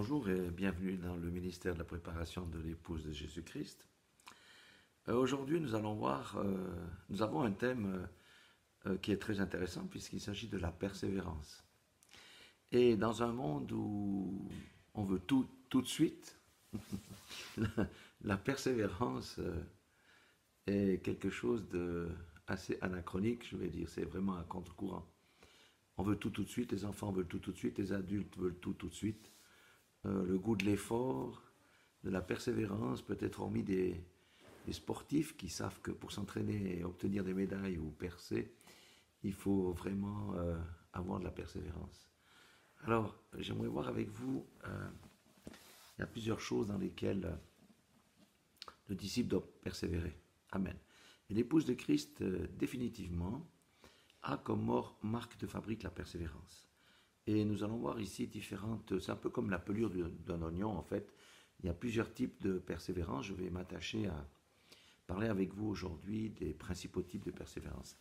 Bonjour et bienvenue dans le ministère de la préparation de l'épouse de Jésus-Christ. Aujourd'hui, nous allons voir, nous avons un thème qui est très intéressant puisqu'il s'agit de la persévérance. Et dans un monde où on veut tout de suite, la persévérance est quelque chose de assez anachronique, je vais dire. C'est vraiment un contre-courant. On veut tout de suite, les enfants veulent tout de suite, les adultes veulent tout de suite. Le goût de l'effort, de la persévérance, peut-être hormis des sportifs qui savent que pour s'entraîner et obtenir des médailles ou percer, il faut vraiment avoir de la persévérance. Alors, j'aimerais voir avec vous, il y a plusieurs choses dans lesquelles le disciple doit persévérer. Amen. Et l'épouse de Christ, définitivement, a comme marque de fabrique la persévérance. Et nous allons voir ici différentes, c'est un peu comme la pelure d'un oignon en fait. Il y a plusieurs types de persévérance. Je vais m'attacher à parler avec vous aujourd'hui des principaux types de persévérance.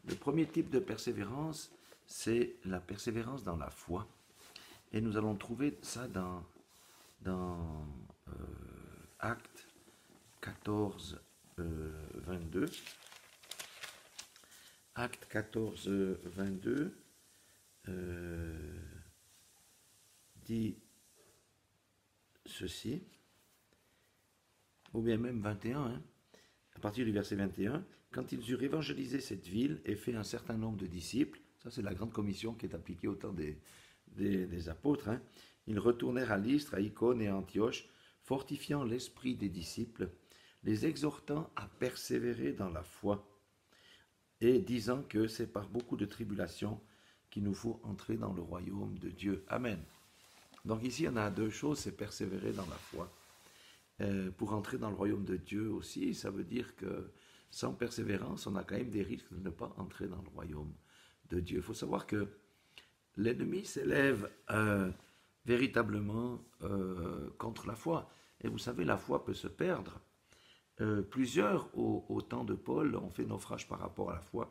Le premier type de persévérance, c'est la persévérance dans la foi. Et nous allons trouver ça dans Actes 14, 22. Actes 14, 22. Dit ceci, ou bien même 21, à partir du verset 21, quand ils eurent évangélisé cette ville et fait un certain nombre de disciples, ça c'est la grande commission qui est appliquée au temps des apôtres, ils retournèrent à Lystre, à Icône et à Antioche, fortifiant l'esprit des disciples, les exhortant à persévérer dans la foi, et disant que c'est par beaucoup de tribulations qu'il nous faut entrer dans le royaume de Dieu. Amen. Donc ici, on a deux choses, c'est persévérer dans la foi. Pour entrer dans le royaume de Dieu aussi, ça veut dire que sans persévérance, on a quand même des risques de ne pas entrer dans le royaume de Dieu. Il faut savoir que l'ennemi s'élève véritablement contre la foi. Et vous savez, la foi peut se perdre. Plusieurs, au temps de Paul, ont fait naufrage par rapport à la foi.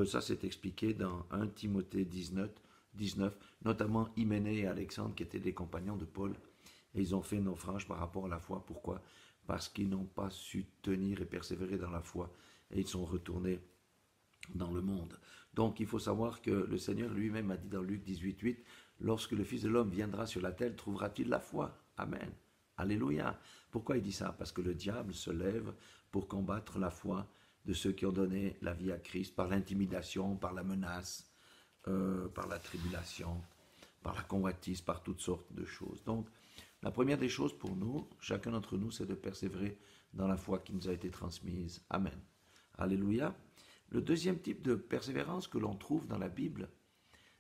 Ça, c'est expliqué dans 1 Timothée 19, notamment Hyménée et Alexandre, qui étaient des compagnons de Paul, et ils ont fait naufrage par rapport à la foi. Pourquoi? Parce qu'ils n'ont pas su tenir et persévérer dans la foi, et ils sont retournés dans le monde. Donc, il faut savoir que le Seigneur lui-même a dit dans Luc 18, lorsque le Fils de l'homme viendra sur la terre, trouvera-t-il la foi? Amen. Alléluia. Pourquoi il dit ça? Parce que le diable se lève pour combattre la foi de ceux qui ont donné la vie à Christ, par l'intimidation, par la menace, par la tribulation, par la convoitise, par toutes sortes de choses. Donc, la première des choses pour nous, chacun d'entre nous, c'est de persévérer dans la foi qui nous a été transmise. Amen. Alléluia. Le deuxième type de persévérance que l'on trouve dans la Bible,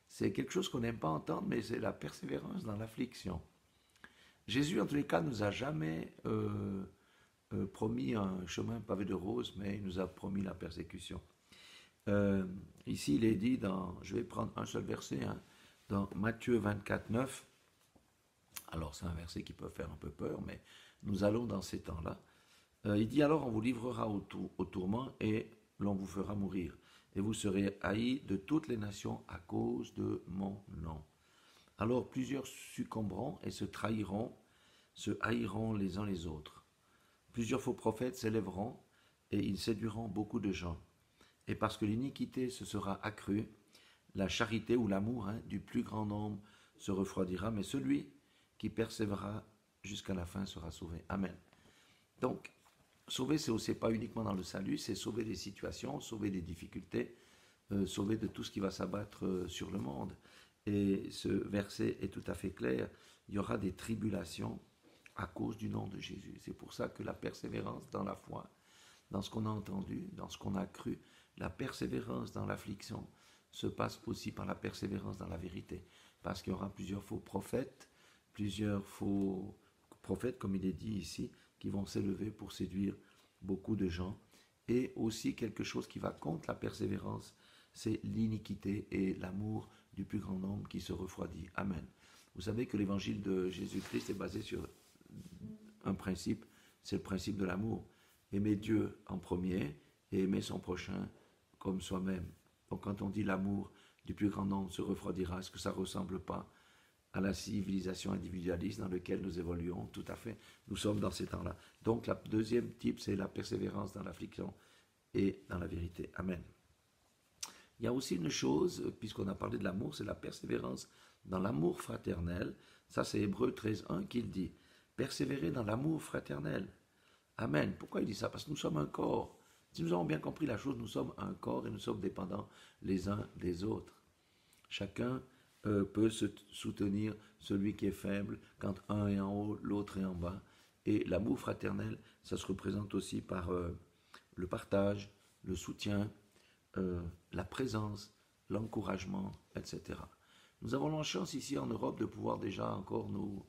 c'est quelque chose qu'on n'aime pas entendre, mais c'est la persévérance dans l'affliction. Jésus, en tous les cas, nous a jamais promis un chemin pavé de roses, mais il nous a promis la persécution. Ici, il est dit, je vais prendre un seul verset, dans Matthieu 24, 9. Alors, c'est un verset qui peut faire un peu peur, mais nous allons dans ces temps-là. Il dit, alors on vous livrera au tourment et l'on vous fera mourir. Et vous serez haïs de toutes les nations à cause de mon nom. Alors plusieurs succomberont et se trahiront, se haïront les uns les autres. Plusieurs faux prophètes s'élèveront et ils séduiront beaucoup de gens. Et parce que l'iniquité se sera accrue, la charité ou l'amour du plus grand nombre se refroidira, mais celui qui persévérera jusqu'à la fin sera sauvé. Amen. Donc, sauver, c'est aussi pas uniquement dans le salut, c'est sauver des situations, sauver des difficultés, sauver de tout ce qui va s'abattre sur le monde. Et ce verset est tout à fait clair. Il y aura des tribulations à cause du nom de Jésus. C'est pour ça que la persévérance dans la foi, dans ce qu'on a entendu, dans ce qu'on a cru, la persévérance dans l'affliction se passe aussi par la persévérance dans la vérité. Parce qu'il y aura plusieurs faux prophètes, comme il est dit ici, qui vont s'élever pour séduire beaucoup de gens. Et aussi quelque chose qui va contre la persévérance, c'est l'iniquité et l'amour du plus grand nombre qui se refroidit. Amen. Vous savez que l'évangile de Jésus-Christ est basé sur un principe, c'est le principe de l'amour. Aimer Dieu en premier et aimer son prochain comme soi-même. Donc quand on dit l'amour du plus grand nombre se refroidira, est-ce que ça ne ressemble pas à la civilisation individualiste dans laquelle nous évoluons. Tout à fait, nous sommes dans ces temps-là. Donc, la deuxième type, c'est la persévérance dans l'affliction et dans la vérité. Amen. Il y a aussi une chose, puisqu'on a parlé de l'amour, c'est la persévérance dans l'amour fraternel. Ça, c'est Hébreux 13.1 qui le dit. Persévérer dans l'amour fraternel. Amen. Pourquoi il dit ça? Parce que nous sommes un corps. Si nous avons bien compris la chose, nous sommes un corps et nous sommes dépendants les uns des autres. Chacun peut se soutenir celui qui est faible quand un est en haut, l'autre est en bas. Et l'amour fraternel, ça se représente aussi par le partage, le soutien, la présence, l'encouragement, etc. Nous avons la chance ici en Europe de pouvoir déjà encore nous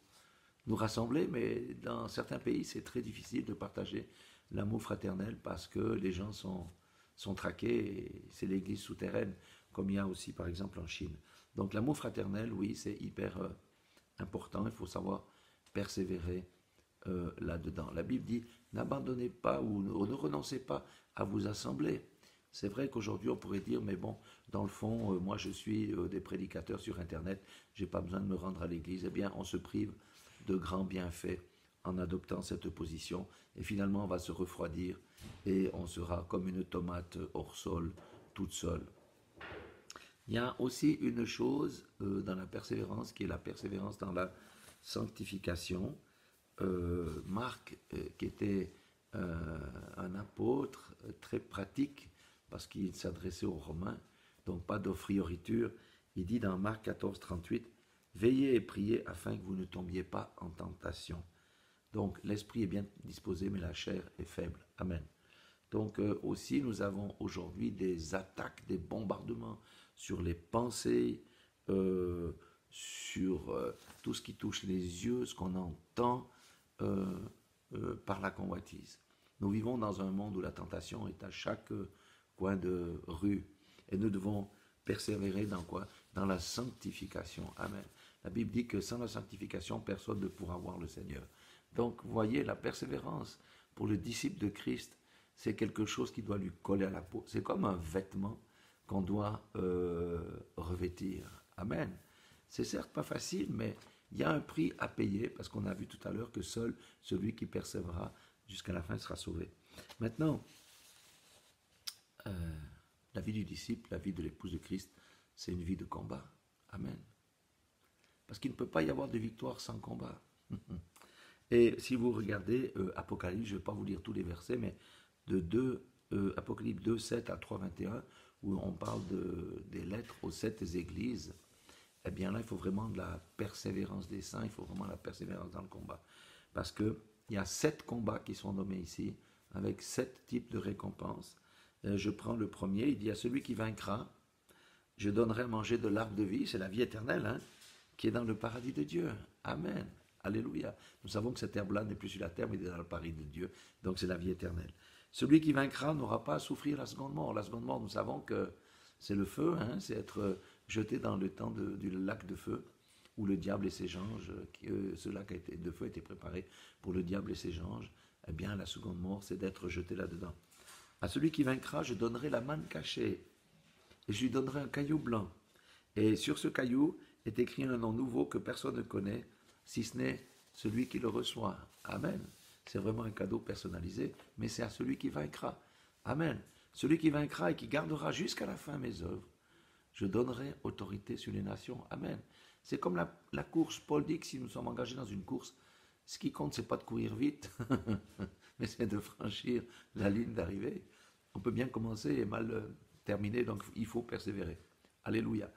rassembler, mais dans certains pays, c'est très difficile de partager l'amour fraternel parce que les gens sont traqués et c'est l'église souterraine, comme il y a aussi par exemple en Chine. Donc l'amour fraternel, oui, c'est hyper important, il faut savoir persévérer là-dedans. La Bible dit, n'abandonnez pas ou ne renoncez pas à vous assembler. C'est vrai qu'aujourd'hui on pourrait dire, mais bon, dans le fond, moi je suis des prédicateurs sur Internet, j'ai pas besoin de me rendre à l'église. Eh bien, on se prive de grands bienfaits en adoptant cette position et finalement on va se refroidir et on sera comme une tomate hors sol, toute seule. Il y a aussi une chose dans la persévérance qui est la persévérance dans la sanctification. Marc, qui était un apôtre très pratique parce qu'il s'adressait aux Romains, donc pas de frioriture, il dit dans Marc 14, 38, « Veillez et priez afin que vous ne tombiez pas en tentation. » Donc l'esprit est bien disposé, mais la chair est faible. Amen. Donc aussi, nous avons aujourd'hui des attaques, des bombardements sur les pensées, sur tout ce qui touche les yeux, ce qu'on entend par la convoitise. Nous vivons dans un monde où la tentation est à chaque coin de rue. Et nous devons persévérer dans quoi? Dans la sanctification. Amen. La Bible dit que sans la sanctification, personne ne pourra voir le Seigneur. Donc, vous voyez, la persévérance pour le disciple de Christ, c'est quelque chose qui doit lui coller à la peau. C'est comme un vêtement qu'on doit revêtir. Amen. C'est certes pas facile, mais il y a un prix à payer, parce qu'on a vu tout à l'heure que seul celui qui persévérera jusqu'à la fin sera sauvé. Maintenant, la vie du disciple, la vie de l'épouse de Christ, c'est une vie de combat. Amen. Parce qu'il ne peut pas y avoir de victoire sans combat. Et si vous regardez Apocalypse, je ne vais pas vous lire tous les versets, mais de Apocalypse 2, 7 à 3, 21, où on parle des lettres aux 7 églises, eh bien là, il faut vraiment de la persévérance des saints, il faut vraiment la persévérance dans le combat. Parce qu'il y a 7 combats qui sont nommés ici, avec 7 types de récompenses. Je prends le premier, il dit à celui qui vaincra, je donnerai à manger de l'arbre de vie, c'est la vie éternelle, hein, qui est dans le paradis de Dieu. Amen. Alléluia. Nous savons que cette herbe-là n'est plus sur la terre, mais il est dans le paradis de Dieu. Donc c'est la vie éternelle. Celui qui vaincra n'aura pas à souffrir la seconde mort. La seconde mort, nous savons que c'est le feu, hein, c'est être jeté dans le temps du lac de feu, où le diable et ses anges, ce lac de feu a été préparé pour le diable et ses anges. Eh bien, la seconde mort, c'est d'être jeté là-dedans. À celui qui vaincra, je donnerai la manne cachée, et je lui donnerai un caillou blanc. Et sur ce caillou est écrit un nom nouveau que personne ne connaît, si ce n'est celui qui le reçoit. Amen. C'est vraiment un cadeau personnalisé, mais c'est à celui qui vaincra. Amen. Celui qui vaincra et qui gardera jusqu'à la fin mes œuvres, je donnerai autorité sur les nations. Amen. C'est comme la course. Paul dit que si nous sommes engagés dans une course, ce qui compte, c'est pas de courir vite, mais c'est de franchir la ligne d'arrivée. On peut bien commencer et mal terminer, donc il faut persévérer. Alléluia.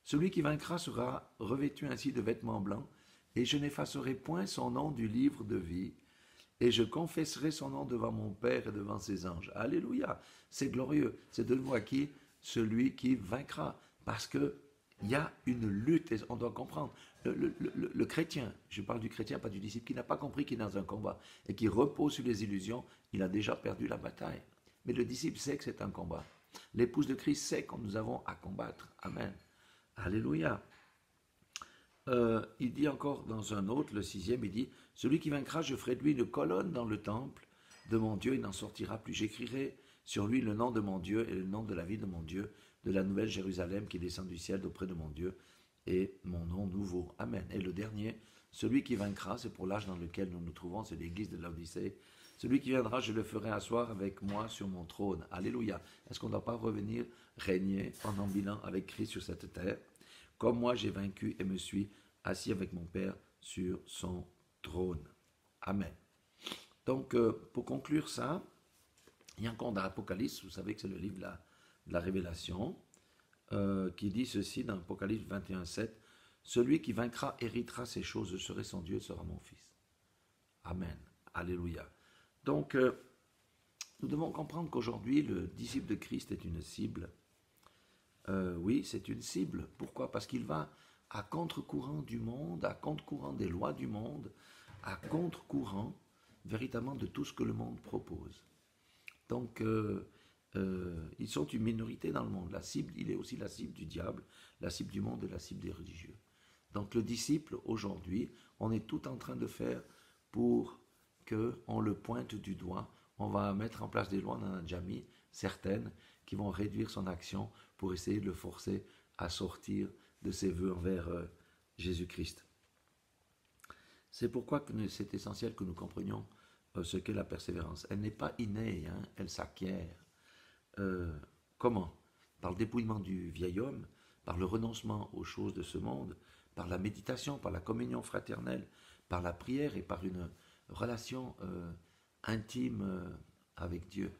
Celui qui vaincra sera revêtu ainsi de vêtements blancs, et je n'effacerai point son nom du livre de vie, et je confesserai son nom devant mon Père et devant ses anges. Alléluia. C'est glorieux. C'est de nouveau à qui? Celui qui vaincra. Parce que il y a une lutte, et on doit comprendre. Le chrétien, je parle du chrétien, pas du disciple, qui n'a pas compris qu'il est dans un combat et qui repose sur les illusions, il a déjà perdu la bataille. Mais le disciple sait que c'est un combat. L'épouse de Christ sait que nous avons à combattre. Amen. Alléluia. Il dit encore dans un autre, le 6e, il dit, « Celui qui vaincra, je ferai de lui une colonne dans le temple de mon Dieu, il n'en sortira plus. J'écrirai sur lui le nom de mon Dieu et le nom de la ville de mon Dieu, de la nouvelle Jérusalem qui descend du ciel auprès de mon Dieu, et mon nom nouveau. Amen. Et le dernier, celui qui vaincra, c'est pour l'âge dans lequel nous nous trouvons, c'est l'église de l'Odyssée. Celui qui viendra, je le ferai asseoir avec moi sur mon trône. Alléluia. Est-ce qu'on ne doit pas revenir régner en ambulant avec Christ sur cette terre? Comme moi j'ai vaincu et me suis assis avec mon Père sur son trône. Amen. Donc, pour conclure ça, il y a encore dans l'Apocalypse, vous savez que c'est le livre de la Révélation, qui dit ceci dans Apocalypse 21:7, celui qui vaincra héritera ces choses, je serai son Dieu, sera mon fils. Amen. Alléluia. Donc, nous devons comprendre qu'aujourd'hui, le disciple de Christ est une cible. Oui, c'est une cible. Pourquoi? Parce qu'il va à contre-courant du monde, à contre-courant des lois du monde, à contre-courant véritablement de tout ce que le monde propose. Donc, ils sont une minorité dans le monde. La cible, il est aussi la cible du diable, la cible du monde et la cible des religieux. Donc, le disciple, aujourd'hui, on est tout en train de faire pour qu'on le pointe du doigt. On va mettre en place des lois, on en a déjà mis certaines, qui vont réduire son action pour essayer de le forcer à sortir de ses vœux envers Jésus-Christ. C'est pourquoi c'est essentiel que nous comprenions ce qu'est la persévérance. Elle n'est pas innée, hein, elle s'acquiert. Comment? Par le dépouillement du vieil homme, par le renoncement aux choses de ce monde, par la méditation, par la communion fraternelle, par la prière et par une relation intime avec Dieu.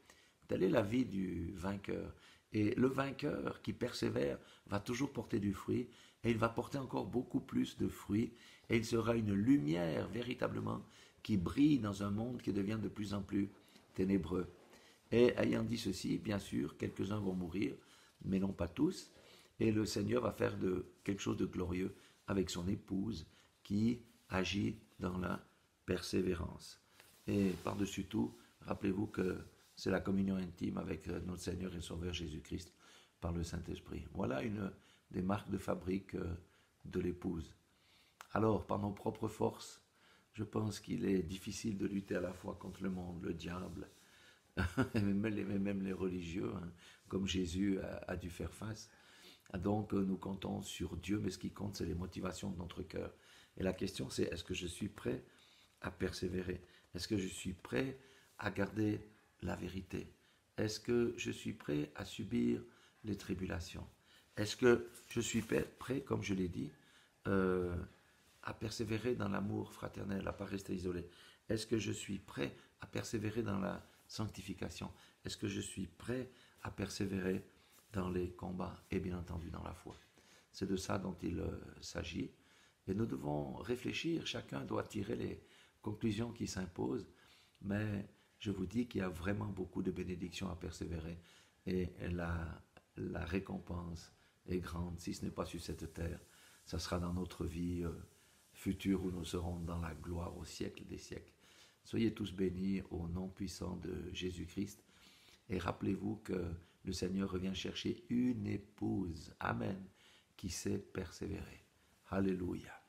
Telle est la vie du vainqueur. Et le vainqueur qui persévère va toujours porter du fruit, et il va porter encore beaucoup plus de fruits, et il sera une lumière véritablement qui brille dans un monde qui devient de plus en plus ténébreux. Et ayant dit ceci, bien sûr, quelques-uns vont mourir, mais non pas tous, et le Seigneur va faire quelque chose de glorieux avec son épouse qui agit dans la persévérance. Et par-dessus tout, rappelez-vous que c'est la communion intime avec notre Seigneur et Sauveur Jésus-Christ par le Saint-Esprit. Voilà une des marques de fabrique de l'épouse. Alors, par nos propres forces, je pense qu'il est difficile de lutter à la fois contre le monde, le diable, même les religieux, hein, comme Jésus a dû faire face. Donc, nous comptons sur Dieu, mais ce qui compte, c'est les motivations de notre cœur. Et la question, c'est est-ce que je suis prêt à persévérer? Est-ce que je suis prêt à garder la vérité? Est-ce que je suis prêt à subir les tribulations? Est-ce que je suis prêt, comme je l'ai dit, à persévérer dans l'amour fraternel, à ne pas rester isolé? Est-ce que je suis prêt à persévérer dans la sanctification? Est-ce que je suis prêt à persévérer dans les combats et bien entendu dans la foi? C'est de ça dont il s'agit. Et nous devons réfléchir, chacun doit tirer les conclusions qui s'imposent, mais je vous dis qu'il y a vraiment beaucoup de bénédictions à persévérer et la récompense est grande, si ce n'est pas sur cette terre, ça sera dans notre vie future où nous serons dans la gloire au siècle des siècles. Soyez tous bénis au nom puissant de Jésus-Christ et rappelez-vous que le Seigneur revient chercher une épouse, amen, qui sait persévérer. Alléluia.